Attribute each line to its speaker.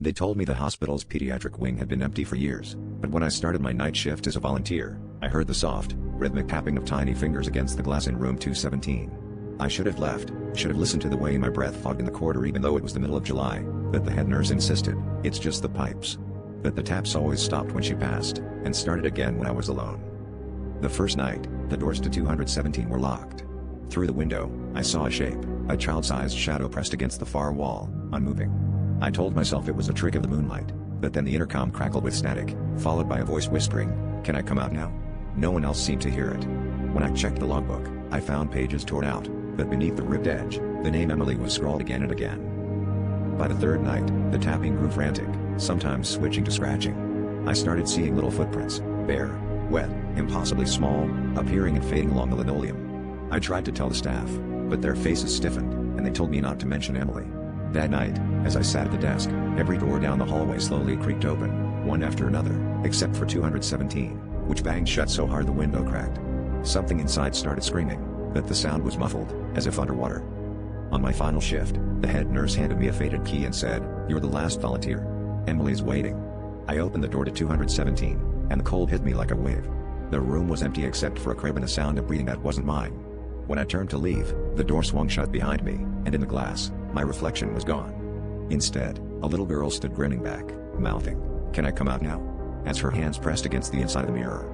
Speaker 1: They told me the hospital's pediatric wing had been empty for years, but when I started my night shift as a volunteer, I heard the soft, rhythmic tapping of tiny fingers against the glass in room 217. I should have left, should have listened to the way my breath fogged in the corridor even though it was the middle of July, but the head nurse insisted, it's just the pipes. But the taps always stopped when she passed, and started again when I was alone. The first night, the doors to 217 were locked. Through the window, I saw a shape, a child-sized shadow pressed against the far wall, unmoving. I told myself it was a trick of the moonlight, but then the intercom crackled with static, followed by a voice whispering, "Can I come out now?" No one else seemed to hear it. When I checked the logbook, I found pages torn out, but beneath the ripped edge, the name Emily was scrawled again and again. By the third night, the tapping grew frantic, sometimes switching to scratching. I started seeing little footprints, bare, wet, impossibly small, appearing and fading along the linoleum. I tried to tell the staff, but their faces stiffened, and they told me not to mention Emily. That night, as I sat at the desk, every door down the hallway slowly creaked open, one after another, except for 217, which banged shut so hard the window cracked. Something inside started screaming, but the sound was muffled, as if underwater. On my final shift, the head nurse handed me a faded key and said, "You're the last volunteer. Emily's waiting." I opened the door to 217, and the cold hit me like a wave. The room was empty except for a crib and a sound of breathing that wasn't mine. When I turned to leave, the door swung shut behind me, and in the glass, my reflection was gone. Instead, a little girl stood grinning back, mouthing, "Can I come out now?" as her hands pressed against the inside of the mirror.